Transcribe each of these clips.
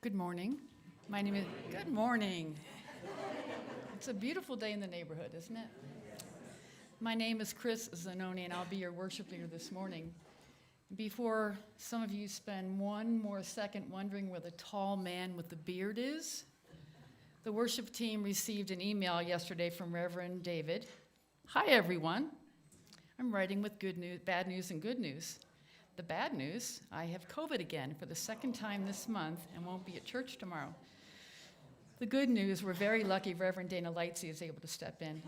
Good morning. Good morning. It's a beautiful day in the neighborhood, isn't it? My name is Chris Zanoni, and I'll be your worship leader this morning. Before some of you spend one more second wondering where the tall man with the beard is, the worship team received an email yesterday from Reverend David. Hi, everyone. I'm writing with good news, bad news, and good news. The bad news, I have COVID again for the second time this month and won't be at church tomorrow. The good news, we're very lucky Reverend Dana Lightsey is able to step in.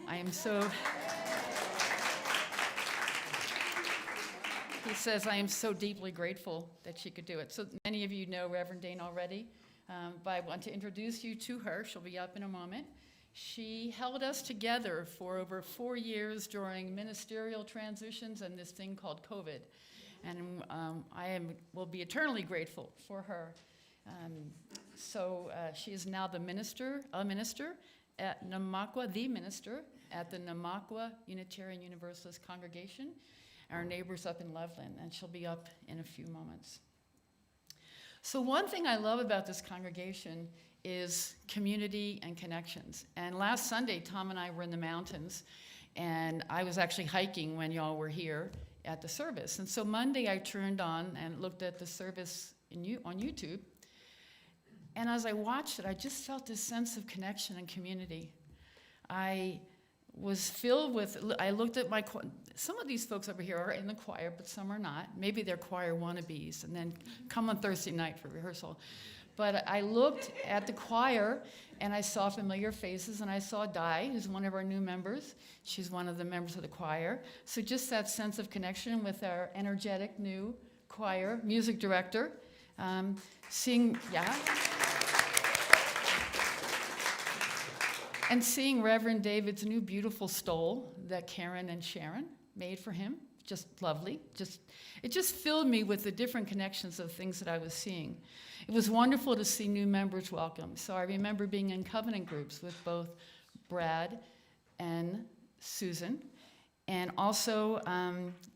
He says, I am so deeply grateful that she could do it. So many of you know Reverend Dana already, but I want to introduce you to her. She'll be up in a moment. She held us together for over 4 years during ministerial transitions and this thing called COVID. And will be eternally grateful for her. She is now a minister at Namakwa, the minister at the Namakwa Unitarian Universalist Congregation, our neighbors up in Loveland, and she'll be up in a few moments. So one thing I love about this congregation is community and connections. And last Sunday, Tom and I were in the mountains, and I was actually hiking when y'all were here at the service. And so Monday I turned on and looked at the service on YouTube. And as I watched it, I just felt this sense of connection and community. I was filled with, I looked at some of these folks over here are in the choir, but some are not. Maybe they're choir wannabes and then come on Thursday night for rehearsal. But I looked at the choir, and I saw familiar faces, and I saw Di, who's one of our new members. She's one of the members of the choir. So just that sense of connection with our energetic new choir music director. Seeing Reverend David's new beautiful stole that Karen and Sharon made for him. Just lovely. It just filled me with the different connections of things that I was seeing. It was wonderful to see new members welcome. So I remember being in covenant groups with both Brad and Susan, and also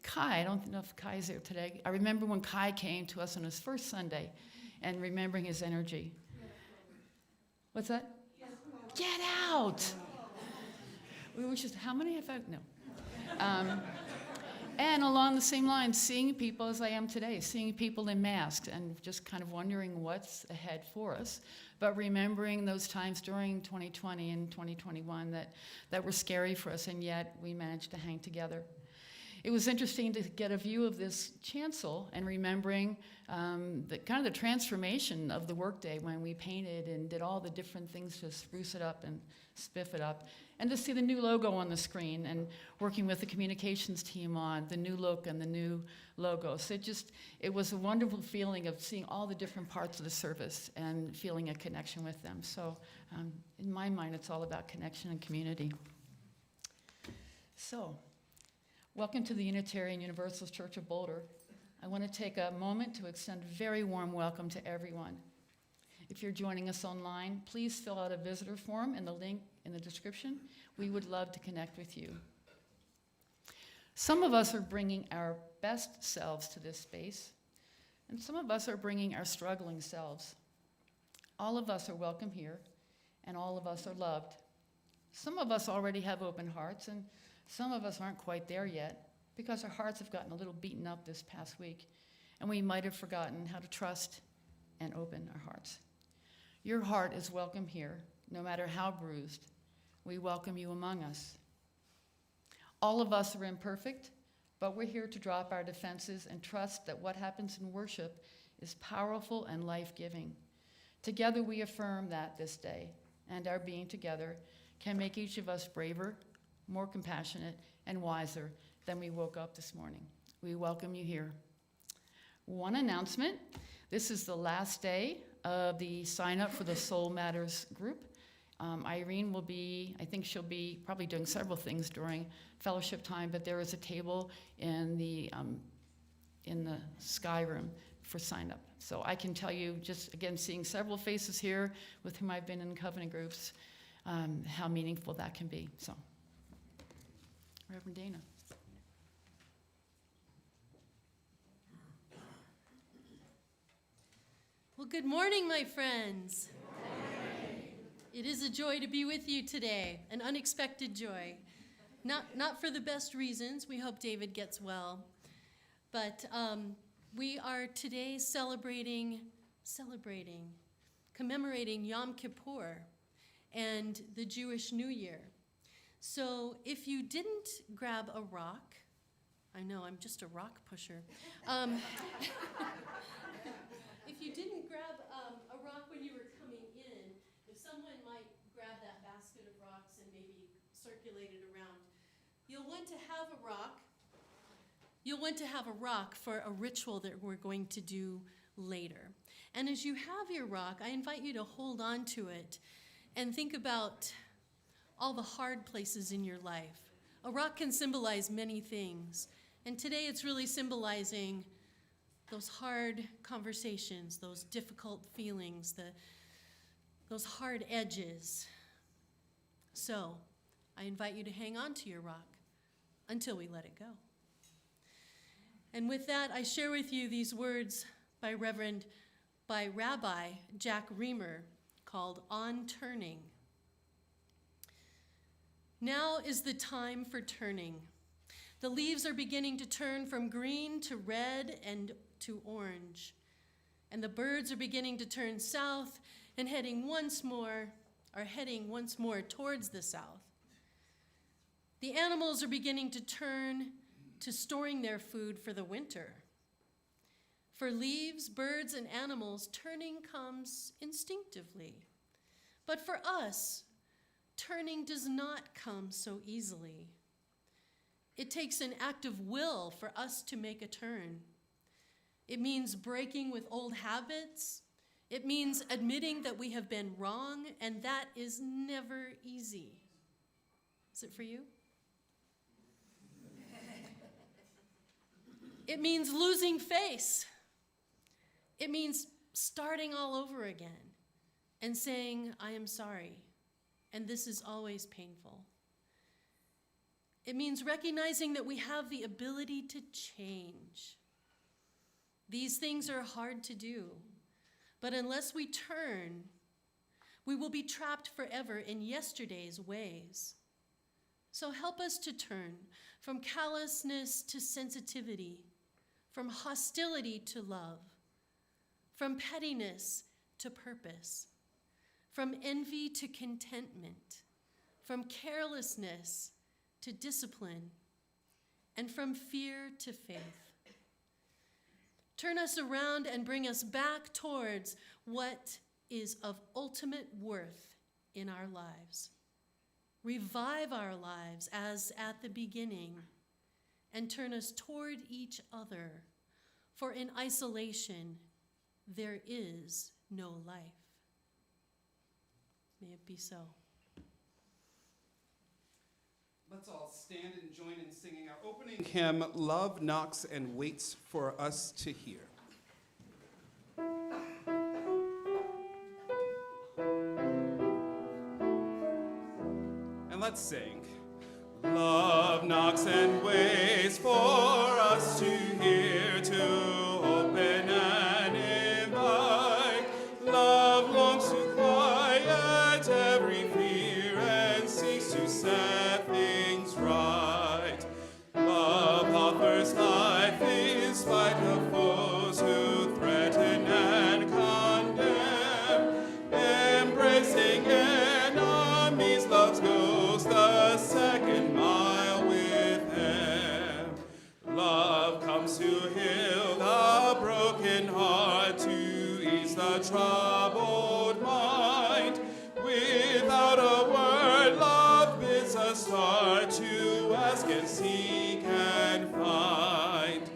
Kai. I don't know if Kai's there today. I remember when Kai came to us on his first Sunday and remembering his energy. What's that? Get out! How many have I? No. And along the same lines, seeing people as I am today, seeing people in masks and just kind of wondering what's ahead for us, but remembering those times during 2020 and 2021 that were scary for us, and yet we managed to hang together. It was interesting to get a view of this chancel and remembering the transformation of the workday when we painted and did all the different things to spruce it up and spiff it up, and to see the new logo on the screen and working with the communications team on the new look and the new logo. So it was a wonderful feeling of seeing all the different parts of the service and feeling a connection with them. So in my mind, it's all about connection and community. So, welcome to the Unitarian Universalist Church of Boulder. I want to take a moment to extend a very warm welcome to everyone. If you're joining us online, please fill out a visitor form in the link in the description. We would love to connect with you. Some of us are bringing our best selves to this space, and some of us are bringing our struggling selves. All of us are welcome here, and all of us are loved. Some of us already have open hearts, and some of us aren't quite there yet because our hearts have gotten a little beaten up this past week, and we might have forgotten how to trust and open our hearts. Your heart is welcome here, no matter how bruised. We welcome you among us. All of us are imperfect, but we're here to drop our defenses and trust that what happens in worship is powerful and life-giving. Together we affirm that this day, and our being together can make each of us braver, more compassionate, and wiser than we woke up this morning. We welcome you here. One announcement. This is the last day of the sign up for the Soul Matters group. Irene will be, I think she'll be probably doing several things during fellowship time, but there is a table in the Sky Room for sign up. So I can tell you, just again, seeing several faces here with whom I've been in covenant groups, how meaningful that can be. So, Reverend Dana. Well, Well, good morning, my friends. It is a joy to be with you today, an unexpected joy. Not for the best reasons. We hope David gets well. But we are today commemorating Yom Kippur and the Jewish New Year. So if you didn't grab a rock, I know I'm just a rock pusher. If you didn't grab a rock when you were coming in, if someone might grab that basket of rocks and maybe circulate it around, you'll want to have a rock. You'll want to have a rock for a ritual that we're going to do later. And as you have your rock, I invite you to hold on to it and think about all the hard places in your life. A rock can symbolize many things. And today it's really symbolizing those hard conversations, those difficult feelings, those hard edges. So I invite you to hang on to your rock until we let it go. And with that, I share with you these words by Rabbi Jack Reamer called On Turning. Now is the time for turning. The leaves are beginning to turn from green to red and to orange. And the birds are beginning to turn south and heading once more towards the south. The animals are beginning to turn to storing their food for the winter. For leaves, birds, and animals, turning comes instinctively. But for us, turning does not come so easily. It takes an act of will for us to make a turn. It means breaking with old habits. It means admitting that we have been wrong, and that is never easy. Is it for you? It means losing face. It means starting all over again and saying, I am sorry, and this is always painful. It means recognizing that we have the ability to change. These things are hard to do, but unless we turn, we will be trapped forever in yesterday's ways. So help us to turn from callousness to sensitivity, from hostility to love, from pettiness to purpose, from envy to contentment, from carelessness to discipline, and from fear to faith. Turn us around and bring us back towards what is of ultimate worth in our lives. Revive our lives as at the beginning, and turn us toward each other, for in isolation there is no life. May it be so. Let's all stand and join in singing our opening hymn, Love Knocks and Waits for Us to Hear. And let's sing. Love knocks and waits for us to hear, to open and invite. Love longs to quiet every fear and seeks to set things right. Love offers life in spite of foes who threaten and condemn. Embracing enemies, love goes the second mile with them. Love comes to heal the broken heart, to ease the troubled mind. Without a word, love bids us start to ask and seek and find.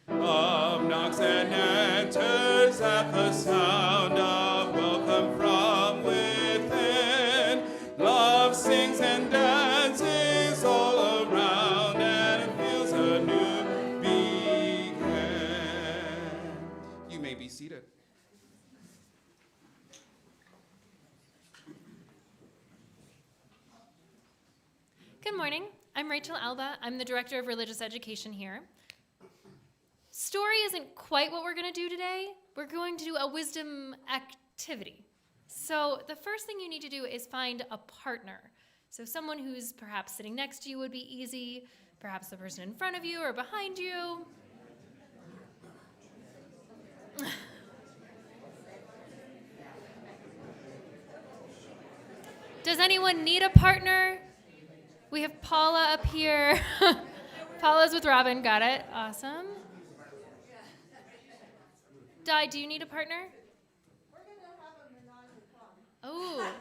Love knocks and enters at the sound of welcome from within. Love sings and dances all around and feels a new beginning. You may be seated. Good morning. I'm Rachel Alba. I'm the Director of Religious Education here. story isn't quite what we're going to do today. We're going to do a wisdom activity. So the first thing you need to do is find a partner. So someone who's perhaps sitting next to you would be easy, perhaps the person in front of you or behind you. Does anyone need a partner? We have Paula up here. Paula's with Robin, got it, awesome. Di, do you need a partner? Oh,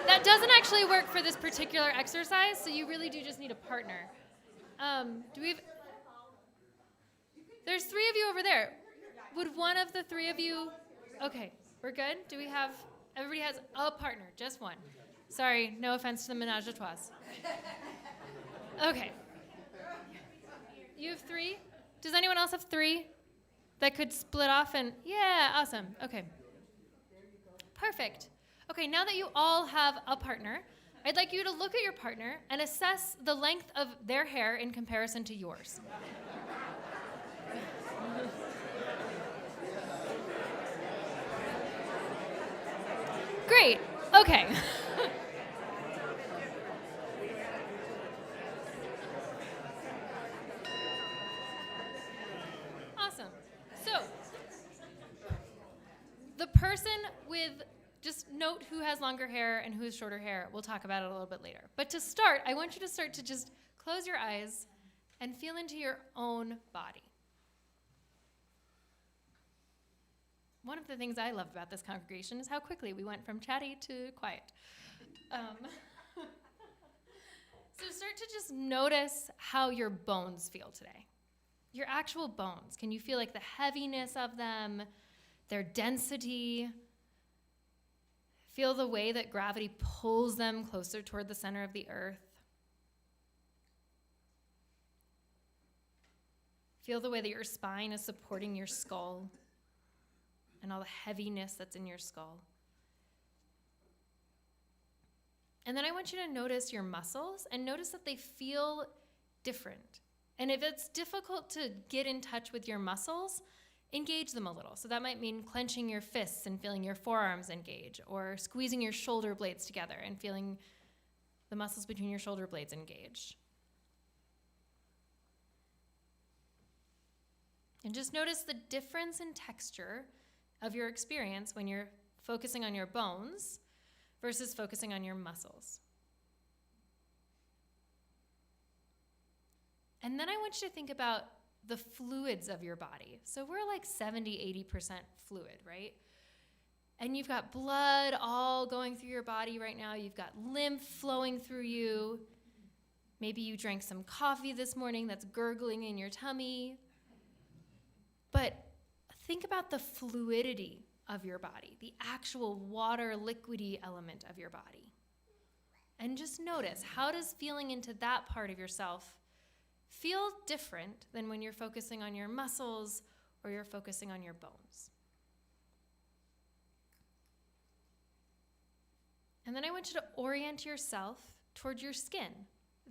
that doesn't actually work for this particular exercise, so you really do just need a partner. There's 3 of you over there. Would one of the 3 of you, okay, we're good? Everybody has a partner, just one. Sorry, no offense to the menage a trois. Okay. You have 3? Does anyone else have 3 that could split off and, yeah, awesome, okay. Perfect. Okay, now that you all have a partner, I'd like you to look at your partner and assess the length of their hair in comparison to yours. Great, okay. Awesome. So, the person with, just note who has longer hair and who has shorter hair. We'll talk about it a little bit later. But to start, I want you to start to just close your eyes and feel into your own body. One of the things I love about this congregation is how quickly we went from chatty to quiet. So start to just notice how your bones feel today. Your actual bones. Can you feel like the heaviness of them, their density? Feel the way that gravity pulls them closer toward the center of the earth. Feel the way that your spine is supporting your skull and all the heaviness that's in your skull. And then I want you to notice your muscles and notice that they feel different. And if it's difficult to get in touch with your muscles, engage them a little. So that might mean clenching your fists and feeling your forearms engage, or squeezing your shoulder blades together and feeling the muscles between your shoulder blades engage. And just notice the difference in texture of your experience when you're focusing on your bones versus focusing on your muscles. And then I want you to think about the fluids of your body. So we're like 70-80% fluid, right? And you've got blood all going through your body right now. You've got lymph flowing through you. Maybe you drank some coffee this morning that's gurgling in your tummy. But think about the fluidity of your body, the actual water, liquidy element of your body. And just notice, how does feeling into that part of yourself feel different than when you're focusing on your muscles or you're focusing on your bones? And then I want you to orient yourself toward your skin,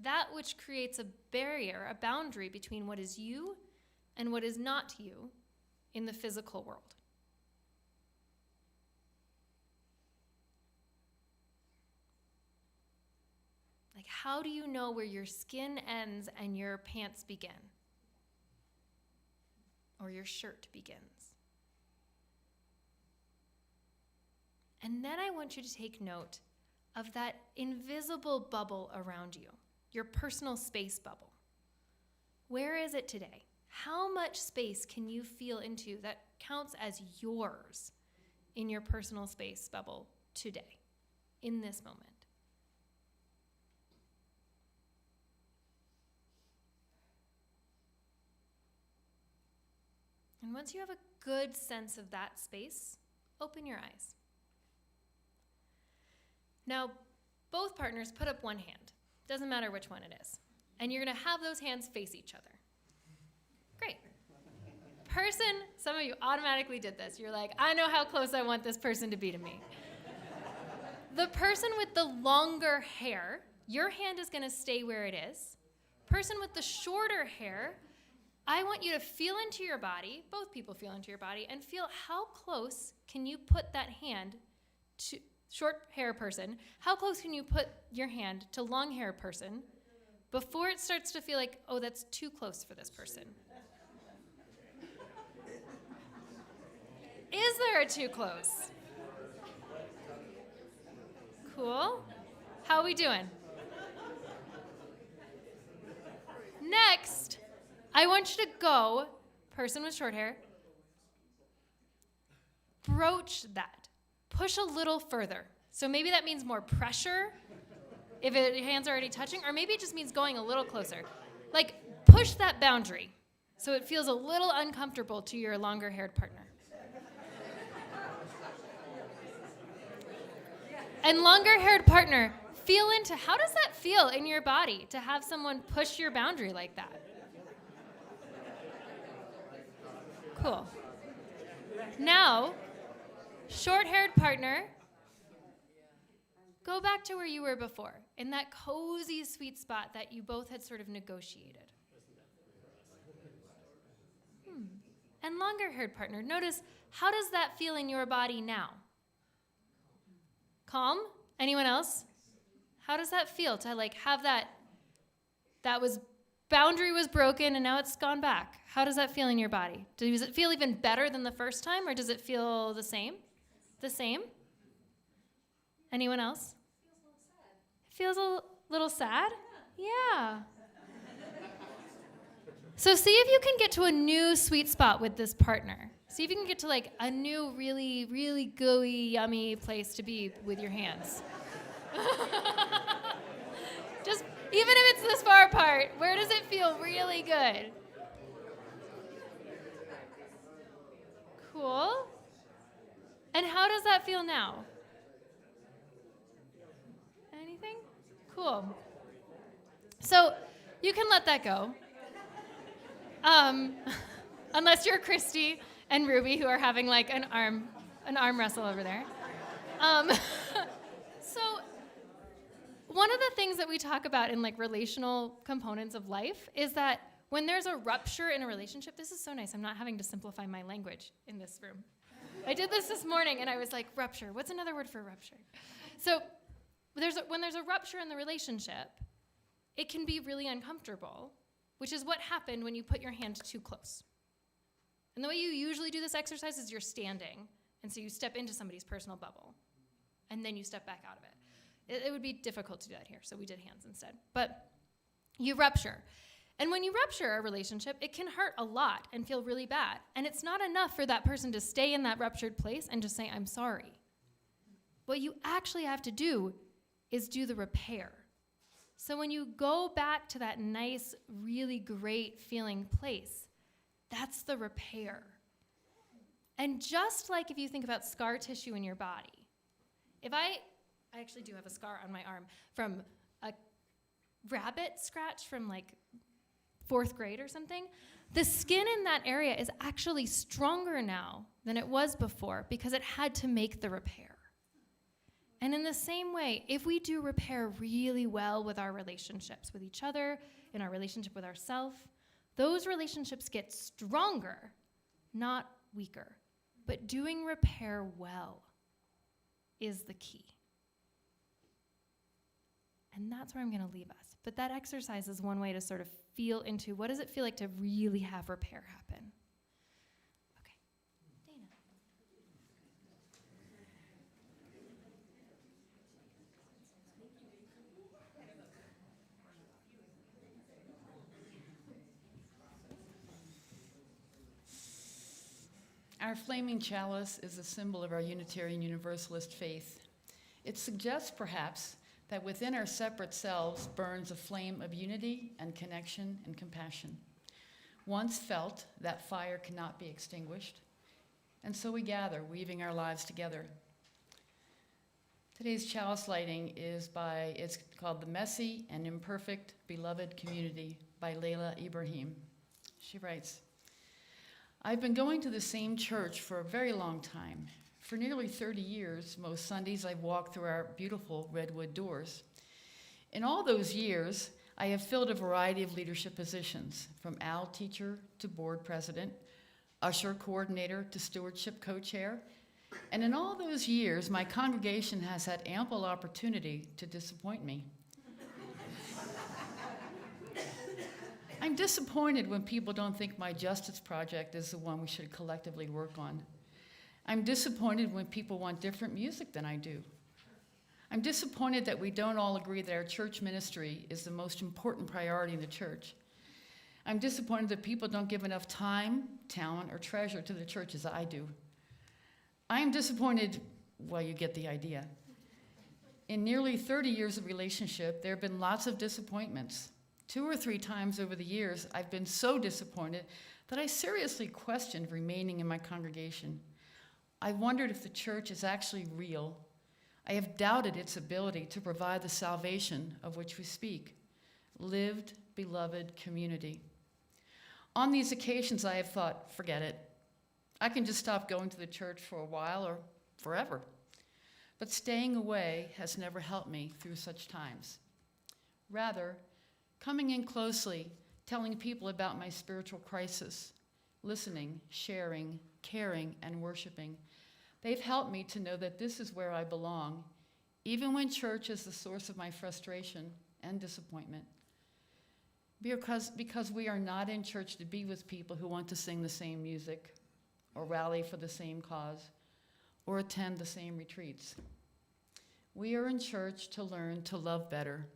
that which creates a barrier, a boundary between what is you and what is not you in the physical world. Like, how do you know where your skin ends and your pants begin? Or your shirt begins? And then I want you to take note of that invisible bubble around you, your personal space bubble. Where is it today? How much space can you feel into that counts as yours in your personal space bubble today, in this moment? And once you have a good sense of that space, open your eyes. Now, both partners put up one hand. Doesn't matter which one it is. And you're going to have those hands face each other. Great. Person, some of you automatically did this. You're like, I know how close I want this person to be to me. The person with the longer hair, your hand is going to stay where it is. Person with the shorter hair, I want you to feel into your body, both people feel into your body, and feel how close can you put that hand to short hair person, how close can you put your hand to long hair person before it starts to feel like, oh, that's too close for this person? Is there a too close? Cool. How are we doing? Next, I want you to go, person with short hair, broach that. Push a little further. So maybe that means more pressure if your hands are already touching, or maybe it just means going a little closer. Like, push that boundary so it feels a little uncomfortable to your longer-haired partner. And longer-haired partner, feel into, how does that feel in your body to have someone push your boundary like that? Cool. Now, short-haired partner, go back to where you were before, in that cozy, sweet spot that you both had sort of negotiated. And longer-haired partner, notice, how does that feel in your body now? Calm? Anyone else? How does that feel to like have that boundary was broken and now it's gone back? How does that feel in your body? Does it feel even better than the first time, or does it feel the same? The same? Anyone else? Feels a little sad? Yeah. So see if you can get to a new sweet spot with this partner. See if you can get to like a new really, really gooey, yummy place to be with your hands. Just, even if it's this far apart, where does it feel really good? Cool. And how does that feel now? Anything? Cool. So you can let that go. Unless you're Christy and Ruby, who are having like an arm wrestle over there. So one of the things that we talk about in like relational components of life is that when there's a rupture in a relationship, this is so nice. I'm not having to simplify my language in this room. I did this morning and I was like, rupture. What's another word for rupture? So when there's a rupture in the relationship, it can be really uncomfortable, which is what happened when you put your hand too close. And the way you usually do this exercise is you're standing, and so you step into somebody's personal bubble, and then you step back out of it. It would be difficult to do that here, so we did hands instead. But you rupture. And when you rupture a relationship, it can hurt a lot and feel really bad. And it's not enough for that person to stay in that ruptured place and just say, I'm sorry. What you actually have to do is do the repair. So when you go back to that nice, really great feeling place, that's the repair. And just like if you think about scar tissue in your body, if I actually do have a scar on my arm from a rabbit scratch from like 4th grade or something, the skin in that area is actually stronger now than it was before because it had to make the repair. And in the same way, if we do repair really well with our relationships with each other, in our relationship with ourselves, those relationships get stronger, not weaker. But doing repair well is the key. And that's where I'm going to leave us. But that exercise is one way to sort of feel into what does it feel like to really have repair happen. Okay, Dana. Our flaming chalice is a symbol of our Unitarian Universalist faith. It suggests, perhaps, that within our separate selves burns a flame of unity and connection and compassion. Once felt, that fire cannot be extinguished, and so we gather, weaving our lives together. Today's chalice lighting it's called The Messy and Imperfect Beloved Community by Layla Ibrahim. She writes, I've been going to the same church for a very long time. For nearly 30 years, most Sundays I've walked through our beautiful redwood doors. In all those years, I have filled a variety of leadership positions, from AL teacher to board president, usher coordinator to stewardship co-chair, and in all those years, my congregation has had ample opportunity to disappoint me. I'm disappointed when people don't think my justice project is the one we should collectively work on. I'm disappointed when people want different music than I do. I'm disappointed that we don't all agree that our church ministry is the most important priority in the church. I'm disappointed that people don't give enough time, talent, or treasure to the church as I do. I am disappointed, well, you get the idea. In nearly 30 years of relationship, there have been lots of disappointments. 2 or 3 times over the years, I've been so disappointed that I seriously questioned remaining in my congregation. I wondered if the church is actually real. I have doubted its ability to provide the salvation of which we speak, lived, beloved community. On these occasions, I have thought, forget it. I can just stop going to the church for a while or forever. But staying away has never helped me through such times. Rather, coming in closely, telling people about my spiritual crisis, listening, sharing, caring, and worshiping, they've helped me to know that this is where I belong, even when church is the source of my frustration and disappointment. Because we are not in church to be with people who want to sing the same music, or rally for the same cause, or attend the same retreats. We are in church to learn to love better.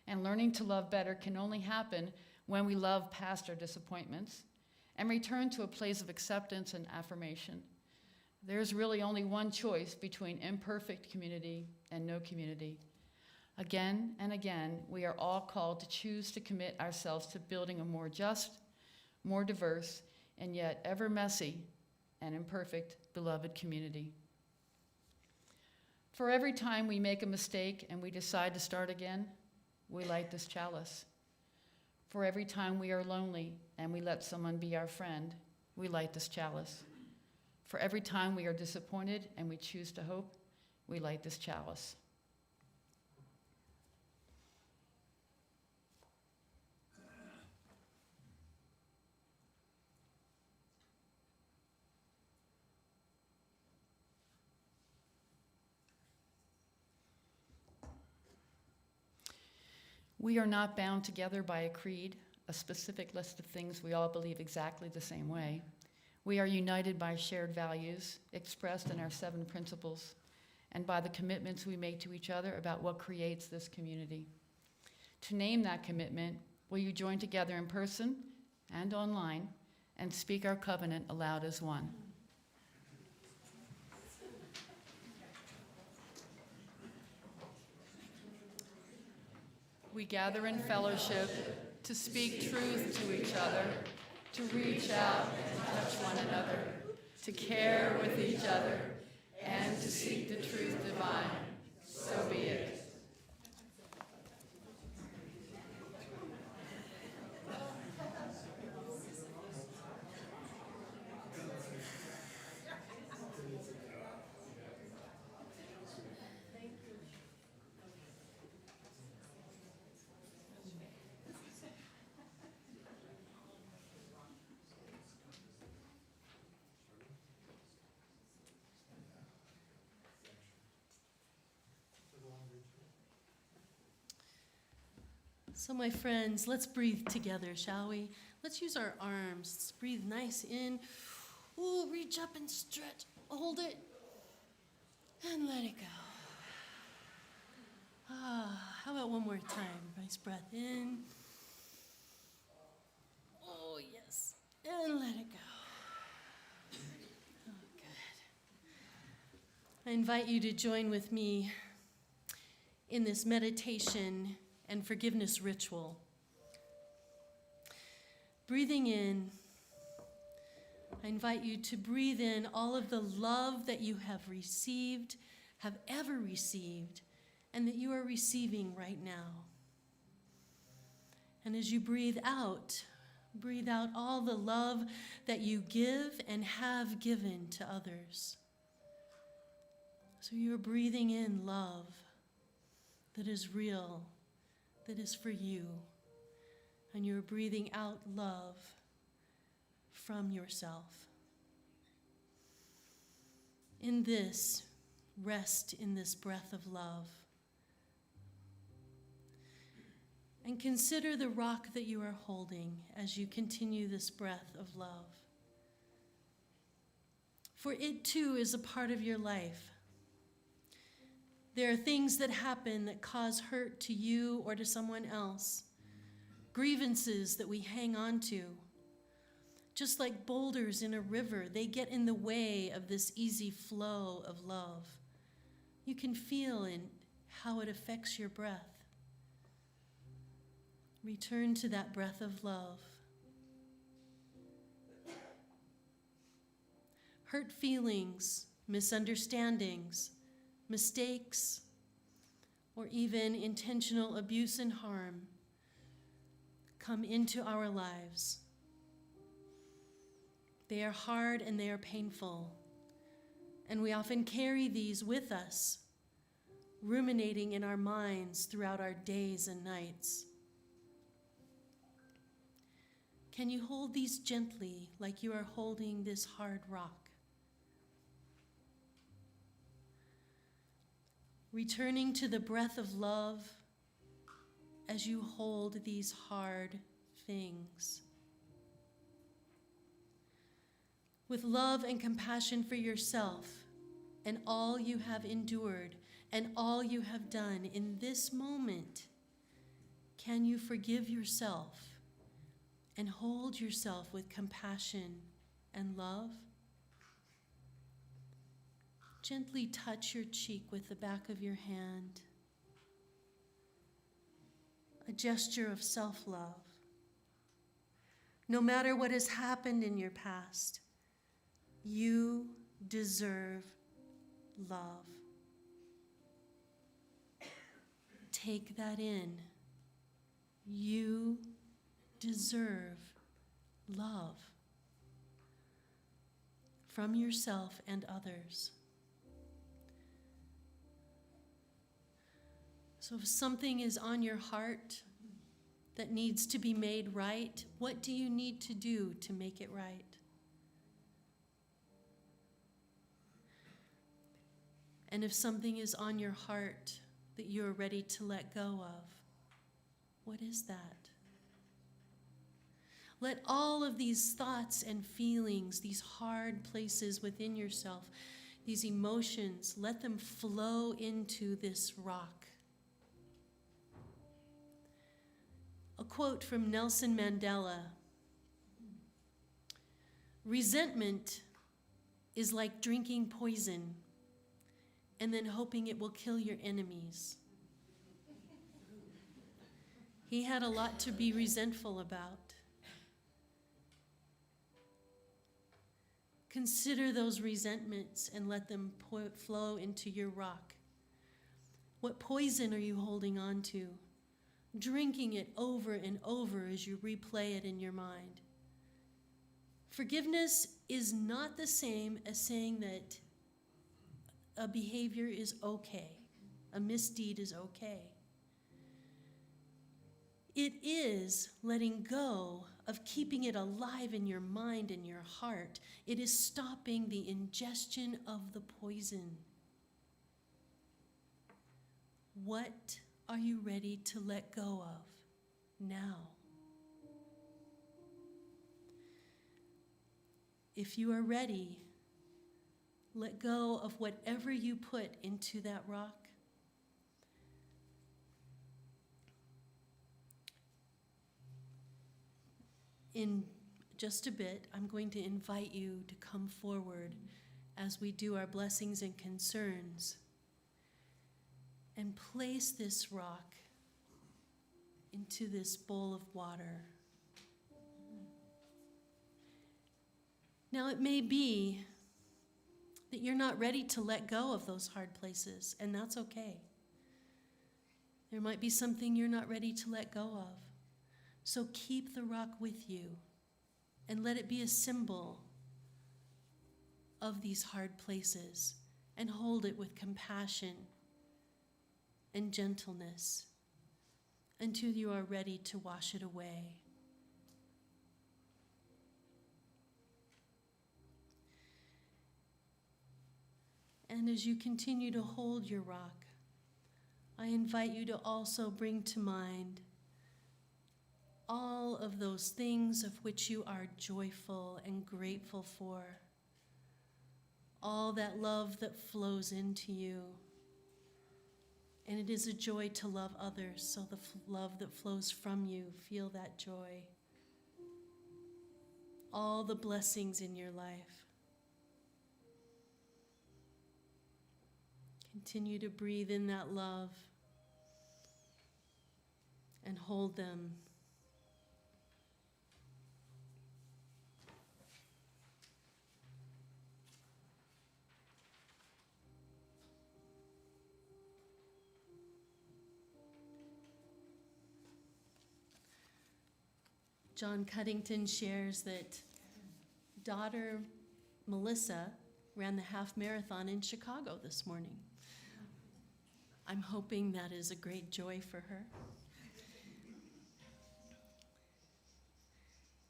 And learning to love better can only happen when we love past our disappointments and return to a place of acceptance and affirmation. There's really only one choice between imperfect community and no community. Again and again, we are all called to choose to commit ourselves to building a more just, more diverse, and yet ever messy and imperfect beloved community. For every time we make a mistake and we decide to start again, we light this chalice. For every time we are lonely and we let someone be our friend, we light this chalice. For every time we are disappointed and we choose to hope, we light this chalice. We are not bound together by a creed, a specific list of things we all believe exactly the same way. We are united by shared values expressed in our 7 principles and by the commitments we make to each other about what creates this community. To name that commitment, will you join together in person and online and speak our covenant aloud as one? We gather in fellowship to speak truth to each other, to reach out and touch one another, to care with each other, and to seek the truth divine. So be it. So my friends, let's breathe together, shall we? Let's use our arms. Let's breathe nice in. Ooh, reach up and stretch. Hold it. And let it go. How about one more time? Nice breath in. Oh, yes. And let it go. Oh, good. I invite you to join with me in this meditation and forgiveness ritual. Breathing in, I invite you to breathe in all of the love that you have received, have ever received, and that you are receiving right now. And as you breathe out all the love that you give and have given to others. So you're breathing in love that is real, that is for you, and you're breathing out love from yourself. In this, rest in this breath of love. And consider the rock that you are holding as you continue this breath of love. For it too is a part of your life. There are things that happen that cause hurt to you or to someone else, grievances that we hang on to. Just like boulders in a river, they get in the way of this easy flow of love. You can feel in how it affects your breath. Return to that breath of love. Hurt feelings, misunderstandings, mistakes, or even intentional abuse and harm come into our lives. They are hard and they are painful, and we often carry these with us, ruminating in our minds throughout our days and nights. Can you hold these gently like you are holding this hard rock? Returning to the breath of love as you hold these hard things. With love and compassion for yourself and all you have endured and all you have done in this moment, can you forgive yourself and hold yourself with compassion and love? Gently touch your cheek with the back of your hand, a gesture of self-love. No matter what has happened in your past, you deserve love. Take that in. You deserve love from yourself and others. So if something is on your heart that needs to be made right, what do you need to do to make it right? And if something is on your heart that you are ready to let go of, what is that? Let all of these thoughts and feelings, these hard places within yourself, these emotions, let them flow into this rock. A quote from Nelson Mandela: "Resentment is like drinking poison and then hoping it will kill your enemies." He had a lot to be resentful about. Consider those resentments and let them flow into your rock. What poison are you holding on to? Drinking it over and over as you replay it in your mind. Forgiveness is not the same as saying that a behavior is okay, a misdeed is okay. It is letting go of keeping it alive in your mind and your heart. It is stopping the ingestion of the poison. What are you ready to let go of now? If you are ready, let go of whatever you put into that rock. In just a bit, I'm going to invite you to come forward as we do our blessings and concerns and place this rock into this bowl of water. Now, it may be that you're not ready to let go of those hard places, and that's okay. There might be something you're not ready to let go of. So keep the rock with you and let it be a symbol of these hard places, and hold it with compassion and gentleness until you are ready to wash it away. And as you continue to hold your rock, I invite you to also bring to mind all of those things of which you are joyful and grateful for, all that love that flows into you. And it is a joy to love others, so the love that flows from you, feel that joy. All the blessings in your life. Continue to breathe in that love and hold them. John Cuddington shares that daughter Melissa ran the half marathon in Chicago this morning. I'm hoping that is a great joy for her.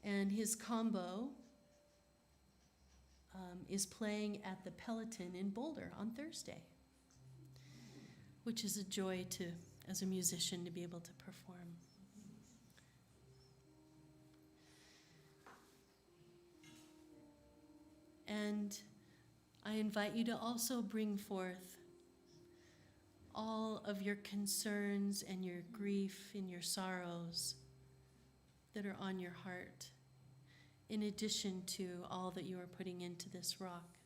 And his combo is playing at the Peloton in Boulder on Thursday, which is a joy to, as a musician, to be able to perform. And I invite you to also bring forth all of your concerns and your grief and your sorrows that are on your heart, in addition to all that you are putting into this rock.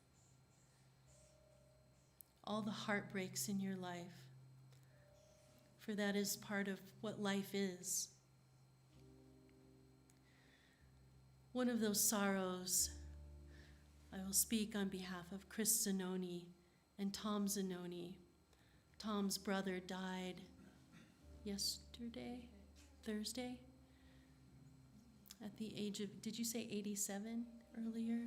All the heartbreaks in your life, for that is part of what life is. One of those sorrows, I will speak on behalf of Chris Zanoni and Tom Zanoni. Tom's brother died Thursday, at the age of, did you say 87 earlier?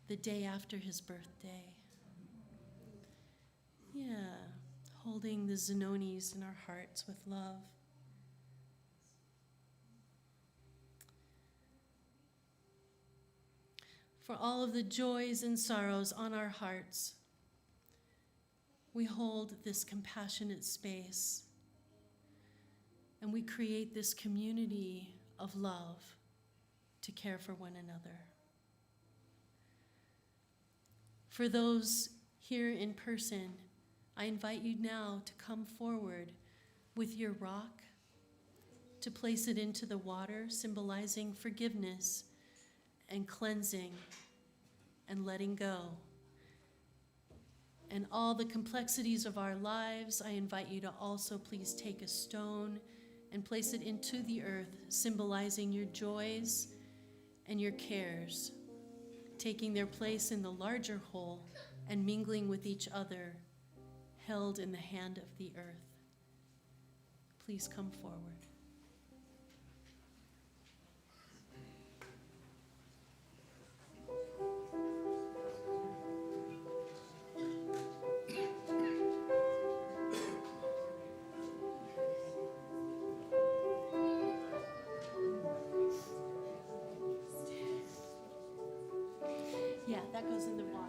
The day after his birthday. Yeah, holding the Zanonis in our hearts with love. For all of the joys and sorrows on our hearts, we hold this compassionate space and we create this community of love to care for one another. For those here in person, I invite you now to come forward with your rock, to place it into the water, symbolizing forgiveness and cleansing and letting go. And all the complexities of our lives, I invite you to also please take a stone and place it into the earth, symbolizing your joys and your cares, taking their place in the larger whole and mingling with each other, held in the hand of the earth. Please come forward. Yeah, that goes in the water.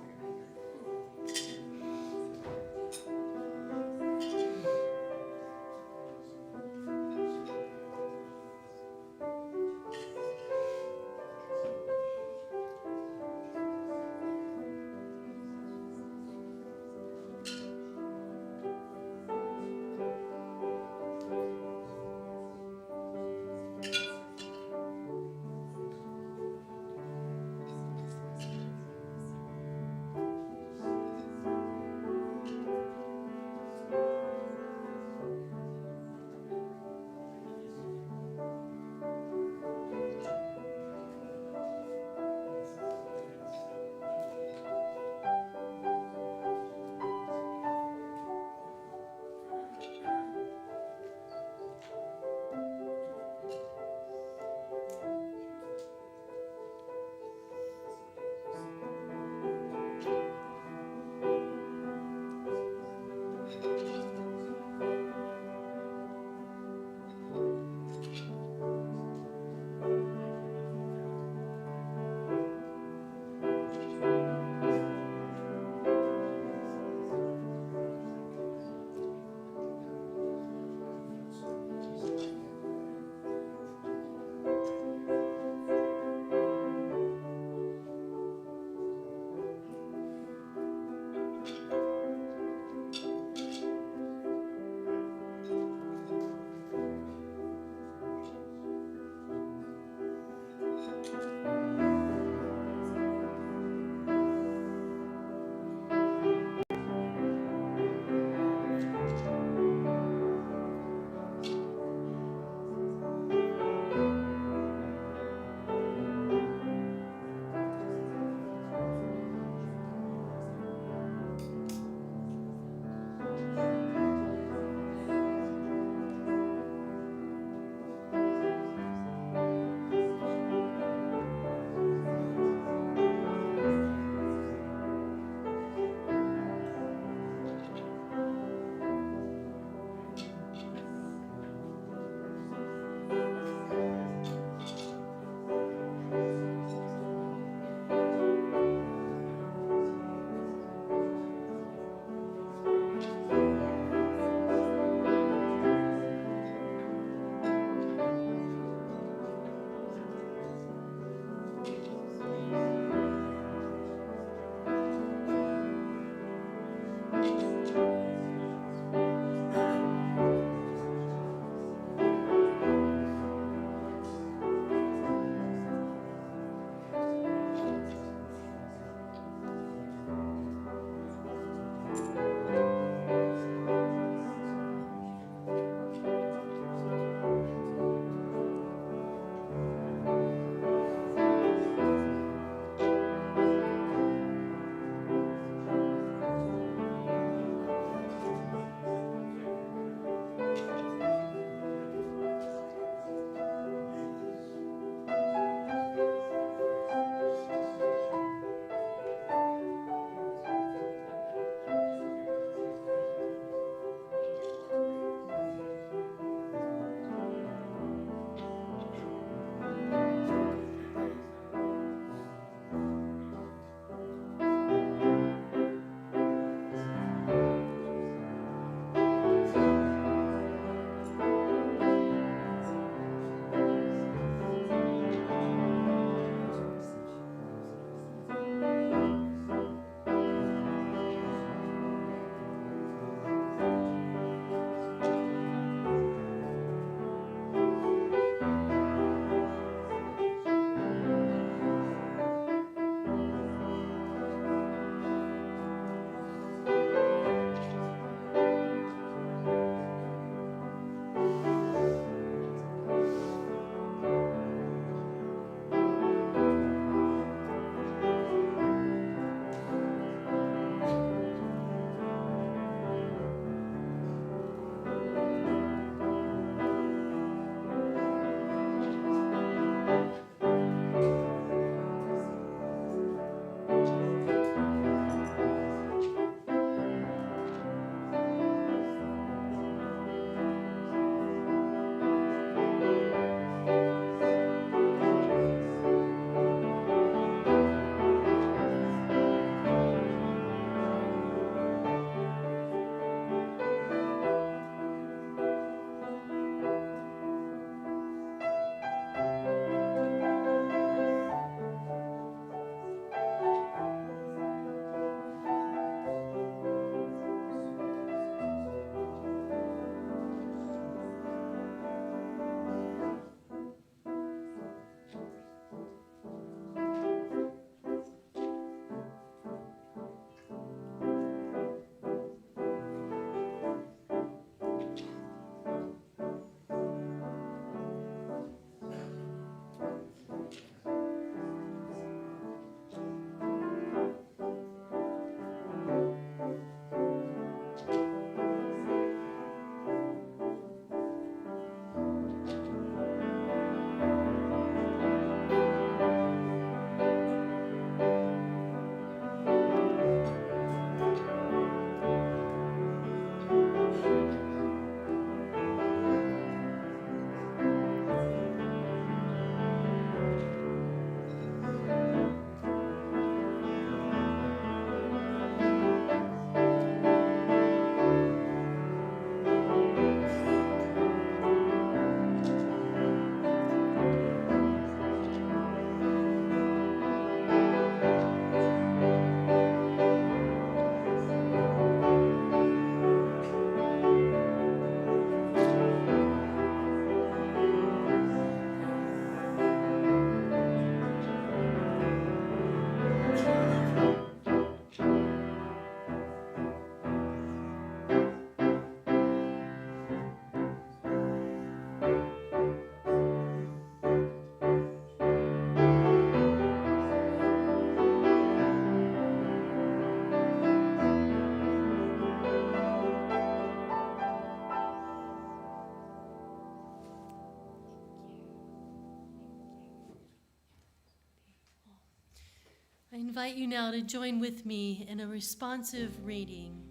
invite you now to join with me in a responsive reading.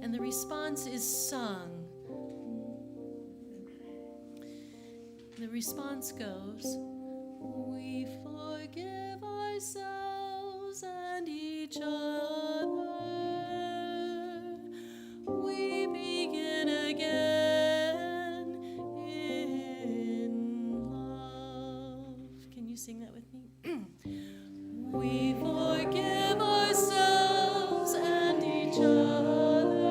And the response is sung. The response goes, we forgive ourselves and each other. We begin again in love. Can you sing that with me? We forgive ourselves and each other.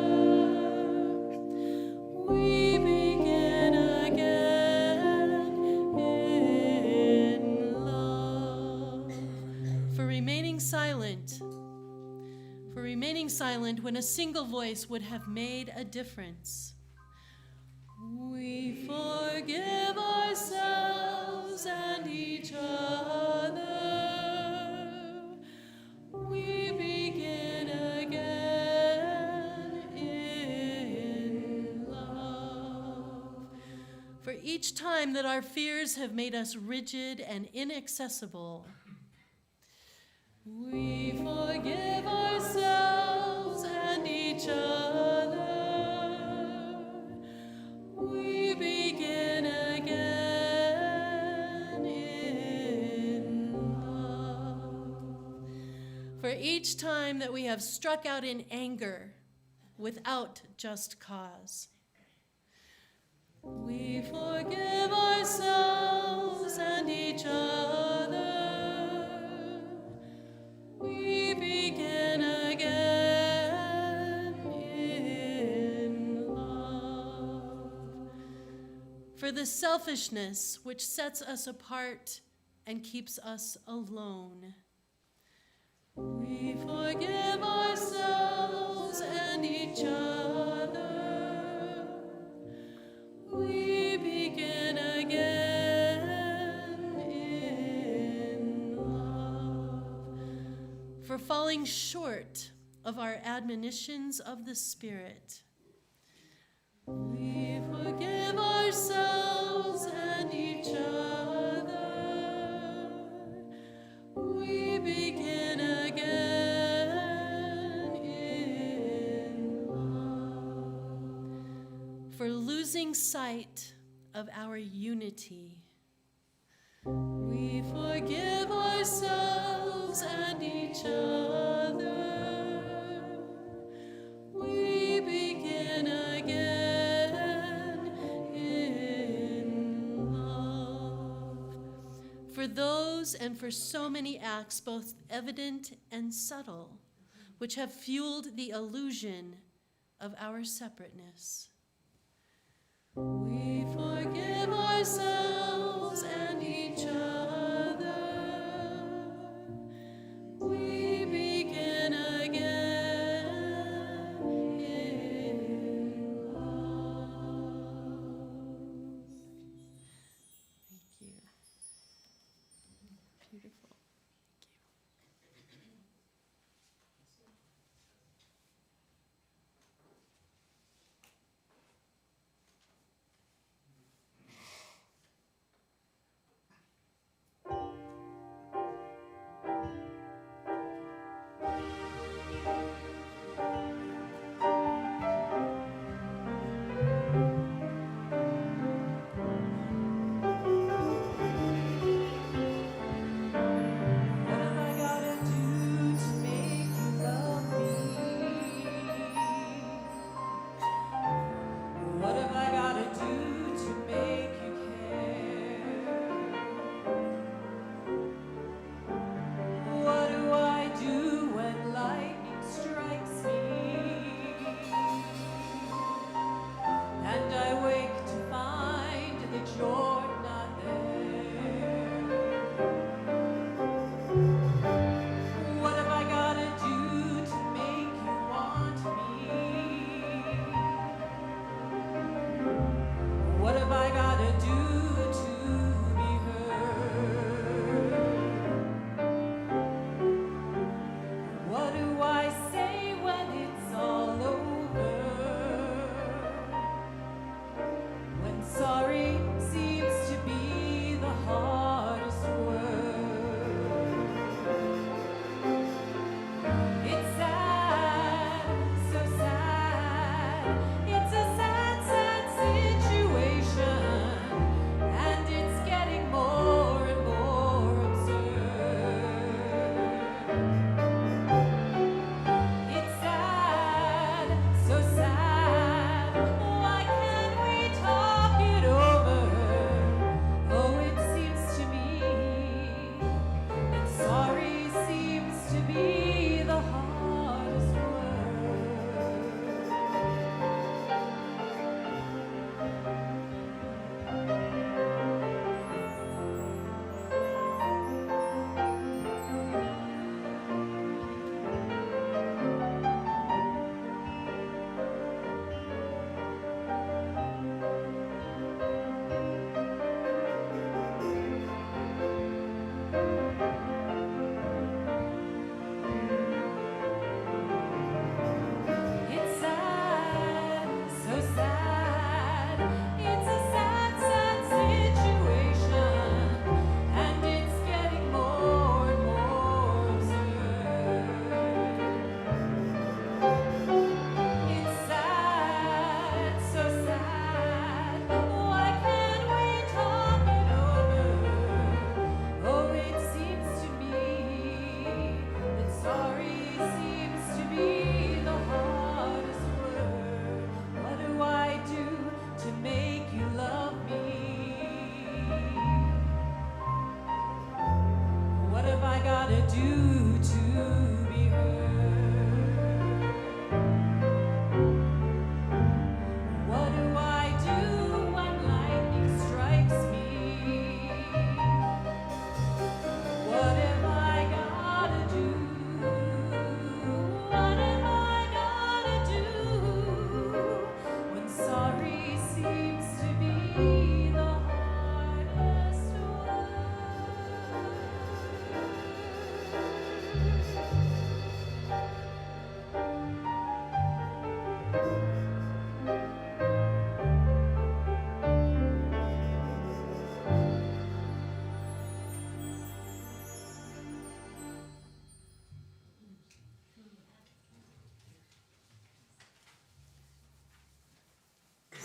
We begin again in love. For remaining silent when a single voice would have made a difference. We forgive ourselves and each other. We begin again in love. For each time that our fears have made us rigid and inaccessible, we forgive ourselves and each other. We begin again in love. For each time that we have struck out in anger without just cause, we forgive ourselves and each other. We begin again in love. For the selfishness which sets us apart and keeps us alone, we forgive ourselves and each other. We begin again in love. For falling short of our admonitions of the Spirit, we forgive ourselves and each other. We begin again in love. For losing sight of our unity, we forgive ourselves and each other. We begin again in love. For those and for so many acts, both evident and subtle, which have fueled the illusion of our separateness, we forgive ourselves and each other. We begin again in love. Thank you. Beautiful.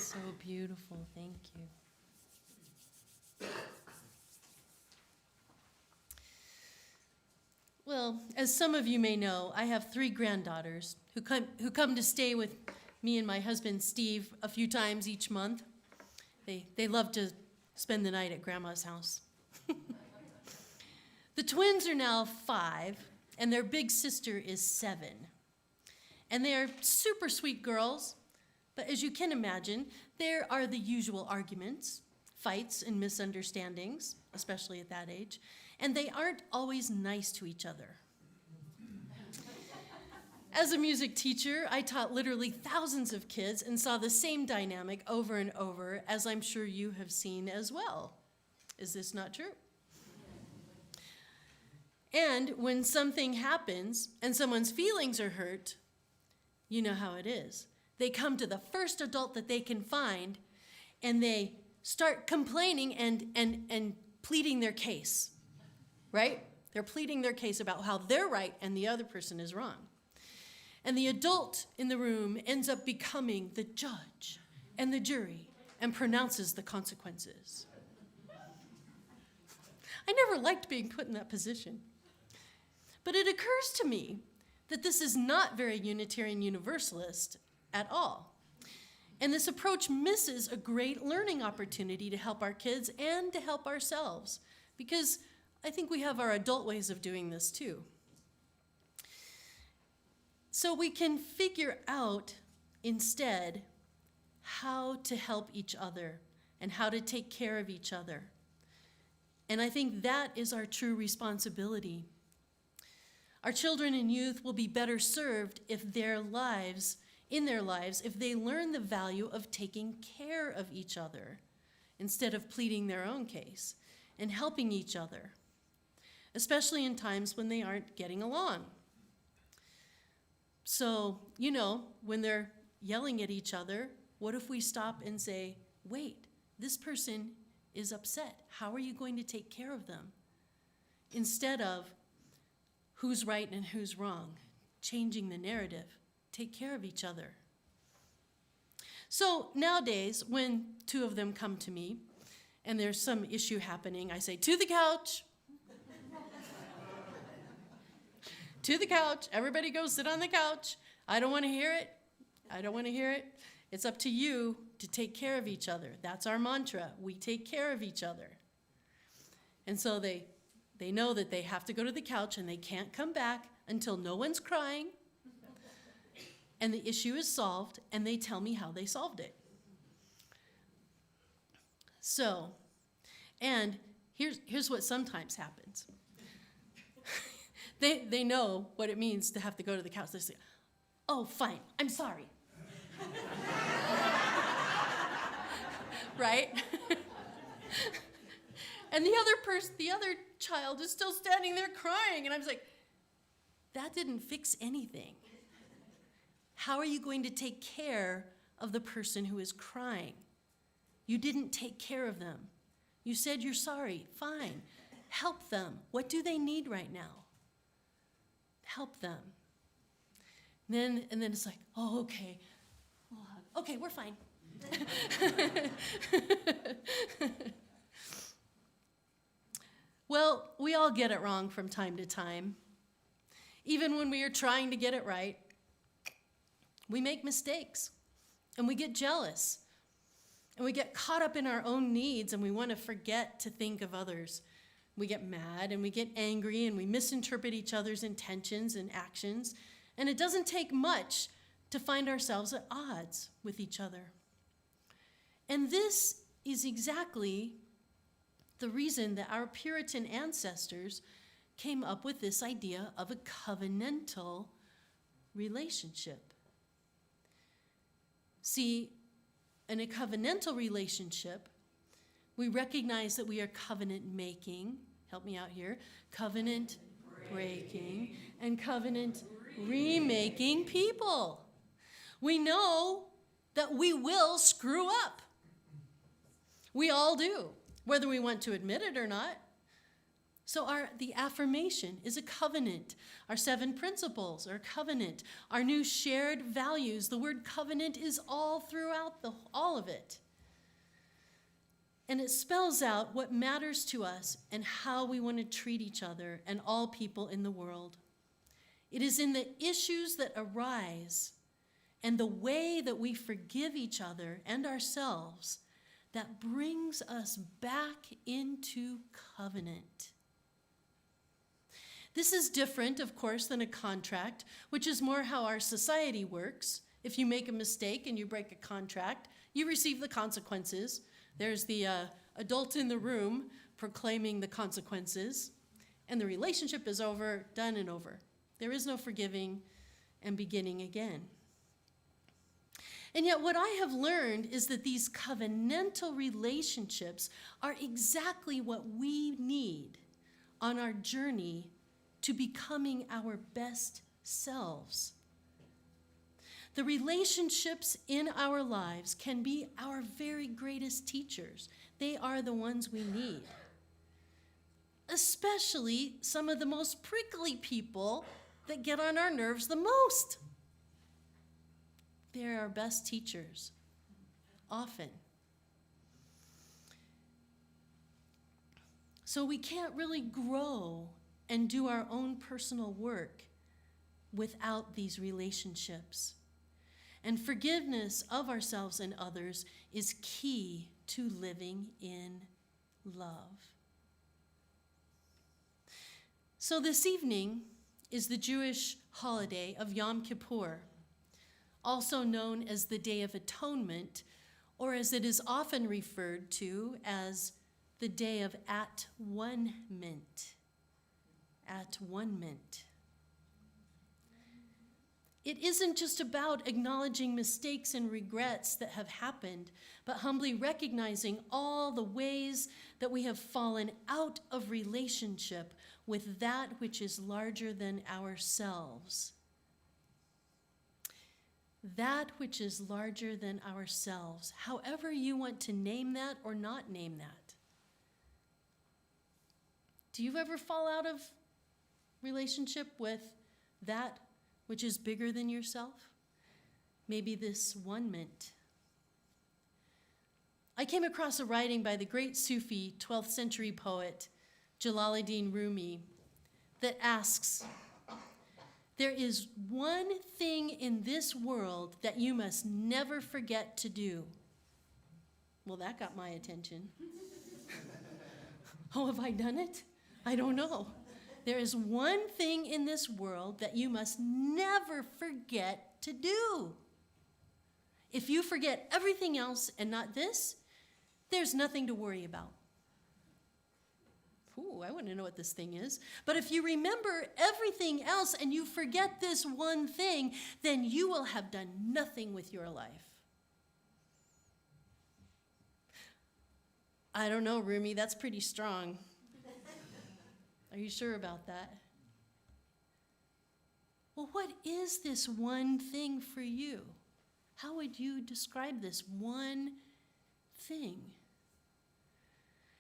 So beautiful. Thank you. Well, as some of you may know, I have 3 granddaughters who come to stay with me and my husband Steve a few times each month. They love to spend the night at Grandma's house. The twins are now 5, and their big sister is 7. And they are super sweet girls, but as you can imagine, there are the usual arguments, fights, and misunderstandings, especially at that age, and they aren't always nice to each other. As a music teacher, I taught literally thousands of kids and saw the same dynamic over and over, as I'm sure you have seen as well. Is this not true? And when something happens and someone's feelings are hurt, you know how it is. They come to the first adult that they can find, and they start complaining and pleading their case, right? They're pleading their case about how they're right and the other person is wrong. And the adult in the room ends up becoming the judge and the jury and pronounces the consequences. I never liked being put in that position. But it occurs to me that this is not very Unitarian Universalist at all. And this approach misses a great learning opportunity to help our kids and to help ourselves, because I think we have our adult ways of doing this too. So we can figure out instead how to help each other and how to take care of each other. And I think that is our true responsibility. Our children and youth will be better served if in their lives, if they learn the value of taking care of each other instead of pleading their own case and helping each other, especially in times when they aren't getting along. So, when they're yelling at each other, what if we stop and say, wait, this person is upset. How are you going to take care of them? Instead of who's right and who's wrong, changing the narrative. Take care of each other. So nowadays, when 2 of them come to me and there's some issue happening, I say, to the couch. To the couch. Everybody go sit on the couch. I don't want to hear it. I don't want to hear it. It's up to you to take care of each other. That's our mantra. We take care of each other. And so they know that they have to go to the couch and they can't come back until no one's crying and the issue is solved, and they tell me how they solved it. So, and here's what sometimes happens. They know what it means to have to go to the couch. They say, oh, fine, I'm sorry. Right? And the other child is still standing there crying, and I'm just like, that didn't fix anything. How are you going to take care of the person who is crying? You didn't take care of them. You said you're sorry. Fine. Help them. What do they need right now? Help them. And then it's like, oh, okay. Okay, we're fine. Well, we all get it wrong from time to time. Even when we are trying to get it right, we make mistakes, and we get jealous, and we get caught up in our own needs, and we want to forget to think of others. We get mad, and we get angry, and we misinterpret each other's intentions and actions, and it doesn't take much to find ourselves at odds with each other. And this is exactly the reason that our Puritan ancestors came up with this idea of a covenantal relationship. See, in a covenantal relationship, we recognize that we are covenant making, help me out here, covenant breaking, and covenant remaking people. We know that we will screw up. We all do, whether we want to admit it or not. So the affirmation is a covenant. Our 7 principles are a covenant. Our new shared values, the word covenant is all throughout all of it. And it spells out what matters to us and how we want to treat each other and all people in the world. It is in the issues that arise and the way that we forgive each other and ourselves that brings us back into covenant. This is different, of course, than a contract, which is more how our society works. If you make a mistake and you break a contract, you receive the consequences. There's the adult in the room proclaiming the consequences, and the relationship is over, done and over. There is no forgiving and beginning again. And yet what I have learned is that these covenantal relationships are exactly what we need on our journey to becoming our best selves. The relationships in our lives can be our very greatest teachers. They are the ones we need. Especially some of the most prickly people that get on our nerves the most. They're our best teachers, often. So we can't really grow and do our own personal work without these relationships. And forgiveness of ourselves and others is key to living in love. So this evening is the Jewish holiday of Yom Kippur, also known as the Day of Atonement, or as it is often referred to as the Day of At-One-ment. At-One-ment. It isn't just about acknowledging mistakes and regrets that have happened, but humbly recognizing all the ways that we have fallen out of relationship with that which is larger than ourselves. That which is larger than ourselves, however you want to name that or not name that. Do you ever fall out of relationship with that which is bigger than yourself? Maybe this one-ment. I came across a writing by the great Sufi 12th century poet Jalaluddin Rumi that asks, "There is one thing in this world that you must never forget to do." Well, that got my attention. Oh, have I done it? I don't know. There is one thing in this world that you must never forget to do. If you forget everything else and not this, there's nothing to worry about. Ooh, I want to know what this thing is. But if you remember everything else and you forget this one thing, then you will have done nothing with your life. I don't know, Rumi, that's pretty strong. Are you sure about that? Well, what is this one thing for you? How would you describe this one thing?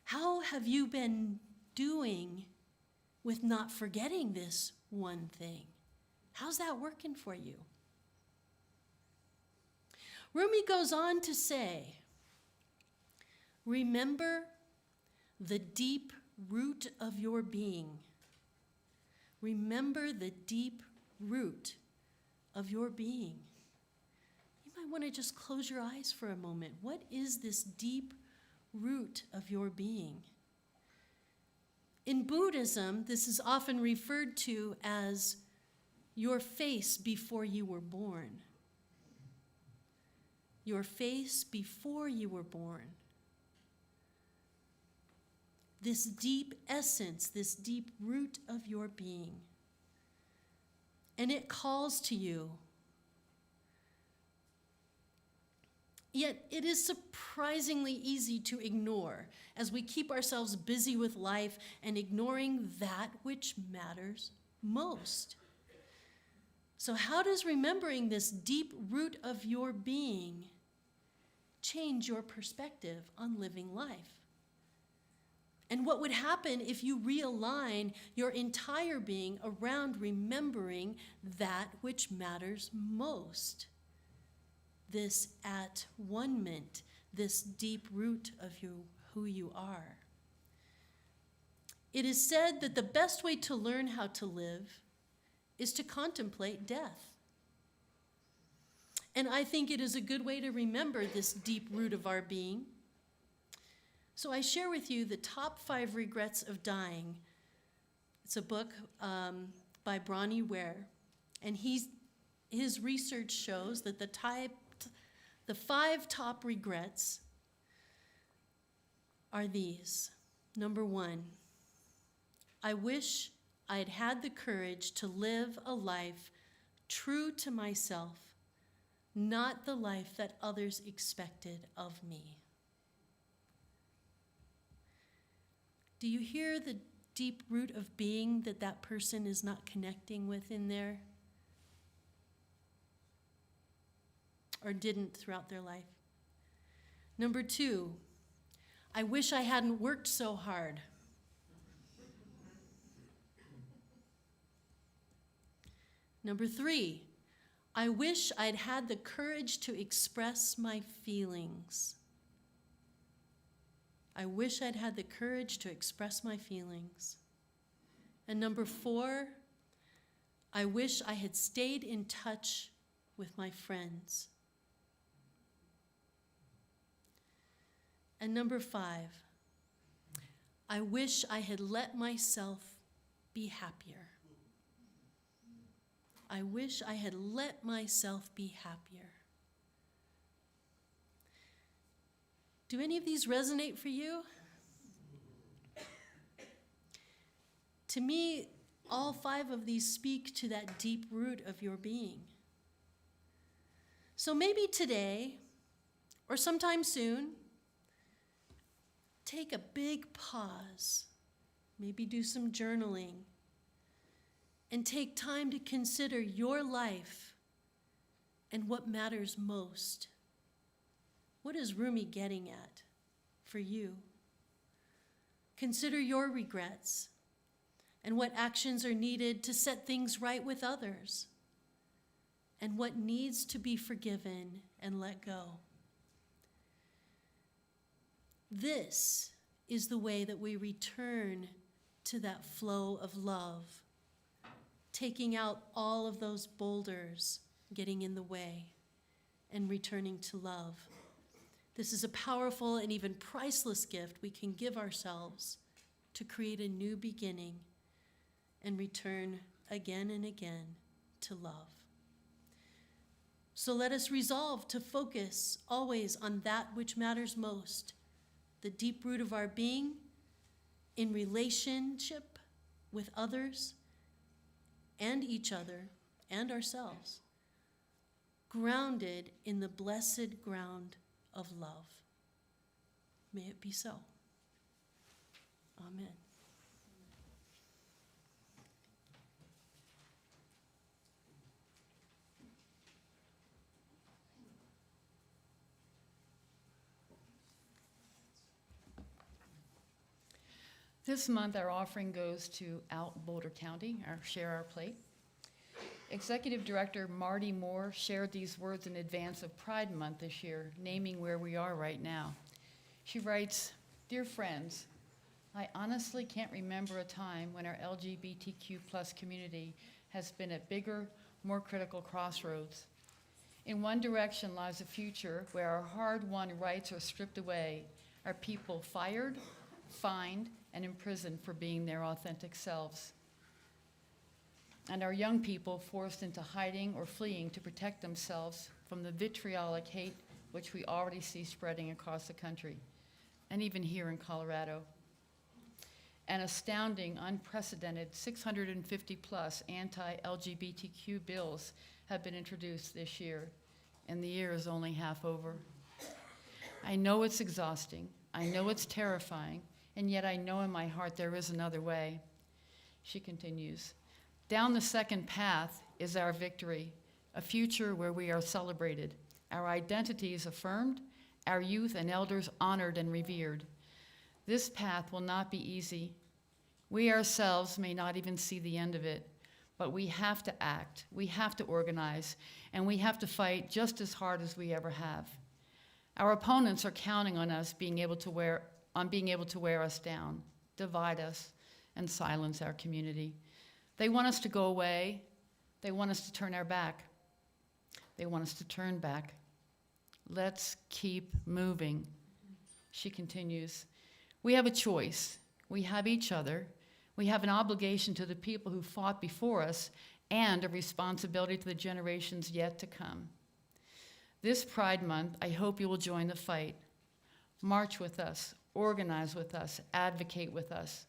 How have you been doing with not forgetting this one thing? How's that working for you? Rumi goes on to say, remember the deep root of your being. Remember the deep root of your being. You might want to just close your eyes for a moment. What is this deep root of your being? In Buddhism, this is often referred to as your face before you were born. Your face before you were born. This deep essence, this deep root of your being. And it calls to you. Yet it is surprisingly easy to ignore as we keep ourselves busy with life and ignoring that which matters most. So how does remembering this deep root of your being change your perspective on living life? And what would happen if you realign your entire being around remembering that which matters most? This at one-ment, this deep root of who you are. It is said that the best way to learn how to live is to contemplate death. And I think it is a good way to remember this deep root of our being. So I share with you the top 5 regrets of dying. It's a book by Bronnie Ware, and his research shows that the 5 top regrets are these. Number 1, I wish I had had the courage to live a life true to myself, not the life that others expected of me. Do you hear the deep root of being that that person is not connecting with in there? Or didn't throughout their life? Number 2, I wish I hadn't worked so hard. Number 3, I wish I'd had the courage to express my feelings. I wish I'd had the courage to express my feelings. And number 4, I wish I had stayed in touch with my friends. And number 5, I wish I had let myself be happier. I wish I had let myself be happier. Do any of these resonate for you? To me, all 5 of these speak to that deep root of your being. So maybe today, or sometime soon, take a big pause, maybe do some journaling, and take time to consider your life and what matters most. What is Rumi getting at for you? Consider your regrets and what actions are needed to set things right with others, and what needs to be forgiven and let go. This is the way that we return to that flow of love, taking out all of those boulders getting in the way and returning to love. This is a powerful and even priceless gift we can give ourselves to create a new beginning and return again and again to love. So let us resolve to focus always on that which matters most, the deep root of our being, in relationship with others and each other and ourselves, grounded in the blessed ground of love. May it be so. Amen. This month, our offering goes to Out Boulder County, our Share Our Plate. Executive Director Marty Moore shared these words in advance of Pride Month this year, naming where we are right now. She writes, "Dear friends, I honestly can't remember a time when our LGBTQ+ community has been at bigger, more critical crossroads. In one direction lies a future where our hard-won rights are stripped away, our people fired, fined, and imprisoned for being their authentic selves, and our young people forced into hiding or fleeing to protect themselves from the vitriolic hate which we already see spreading across the country, and even here in Colorado. An astounding, unprecedented 650+ anti-LGBTQ bills have been introduced this year, and the year is only half over. I know it's exhausting, I know it's terrifying, and yet I know in my heart there is another way." She continues, "Down the second path is our victory, a future where we are celebrated, our identities affirmed, our youth and elders honored and revered. This path will not be easy. We ourselves may not even see the end of it, but we have to act, we have to organize, and we have to fight just as hard as we ever have. Our opponents are counting on us being able to wear us down, divide us, and silence our community. They want us to go away. They want us to turn our back. They want us to turn back. Let's keep moving. She continues, we have a choice. We have each other. We have an obligation to the people who fought before us and a responsibility to the generations yet to come. This Pride Month, I hope you will join the fight. March with us, organize with us, advocate with us.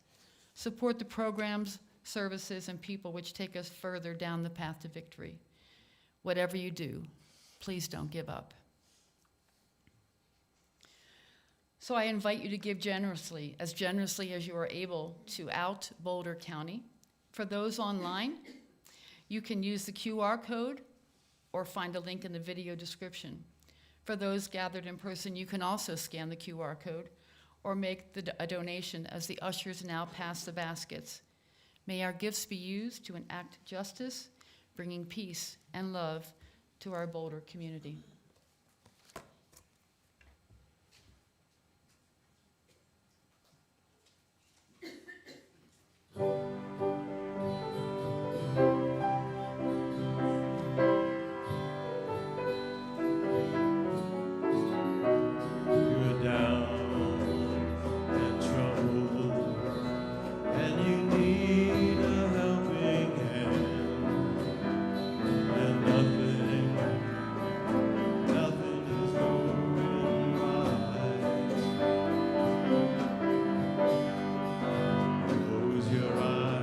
Support the programs, services, and people which take us further down the path to victory. Whatever you do, please don't give up. So I invite you to give generously as you are able to Out Boulder County. For those online, you can use the QR code or find a link in the video description. For those gathered in person, you can also scan the QR code or make a donation as the ushers now pass the baskets. May our gifts be used to enact justice, bringing peace and love to our Boulder community. Close your eyes.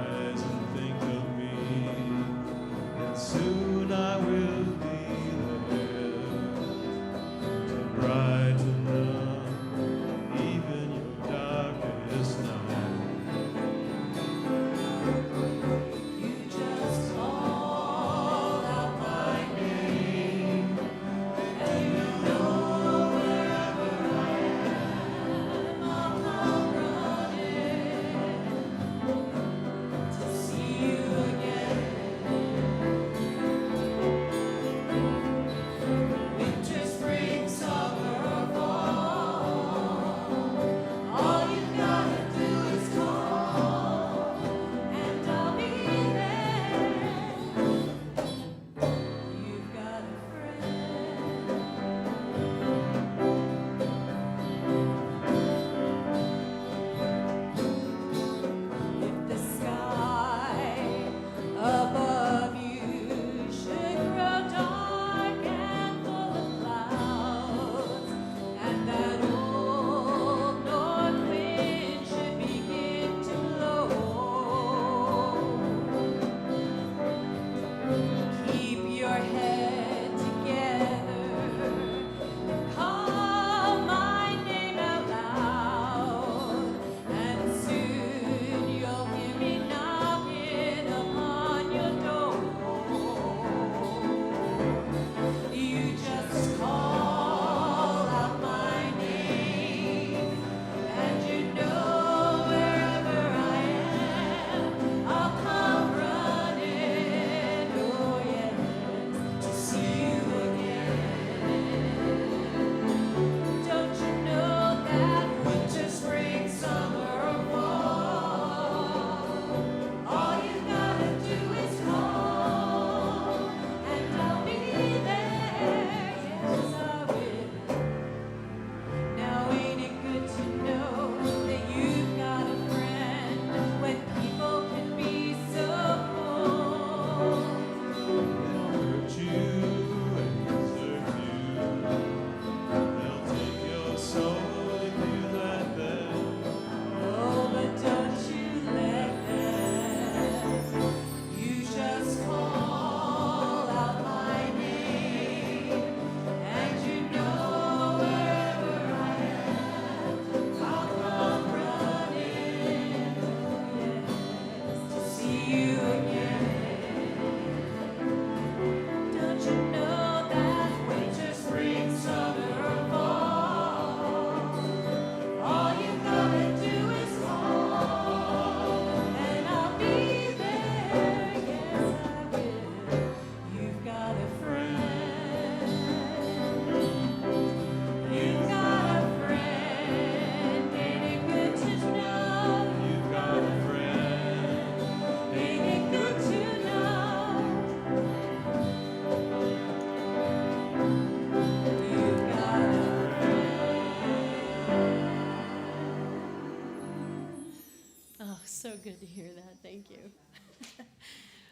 so good to hear that. Thank you.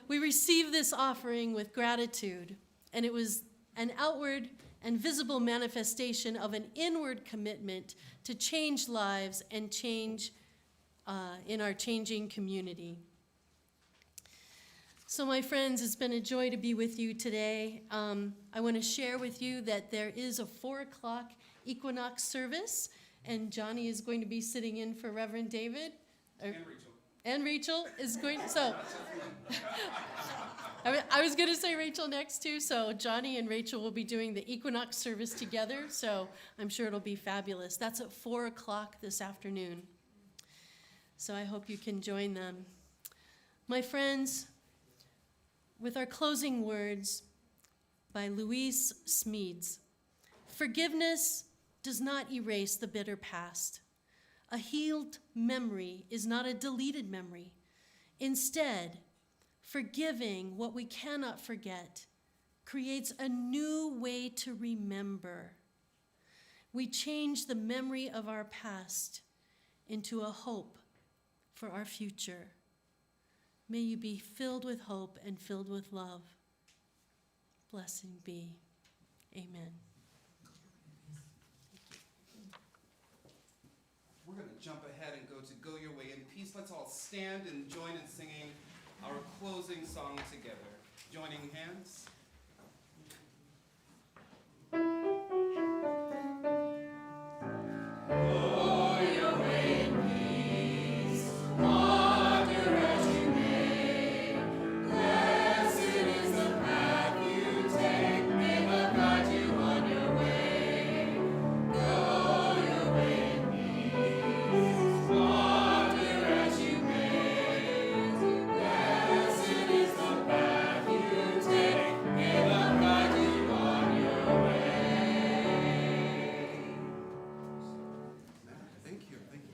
We receive this offering with gratitude, and it was an outward and visible manifestation of an inward commitment to change lives and change in our changing community. So my friends, it's been a joy to be with you today. I want to share with you that there is a 4 o'clock equinox service, and Johnny is going to be sitting in for Reverend David. And Rachel is going to, so I was going to say Rachel next too, so Johnny and Rachel will be doing the equinox service together, so I'm sure it'll be fabulous. That's at 4 o'clock this afternoon. So I hope you can join them. My friends, with our closing words by Louise Smedes, forgiveness does not erase the bitter past. A healed memory is not a deleted memory. Instead, forgiving what we cannot forget creates a new way to remember. We change the memory of our past into a hope for our future. May you be filled with hope and filled with love. Blessed be. Amen. We're going to jump ahead and go to Go Your Way in Peace. Let's all stand and join in singing our closing song together. Joining hands.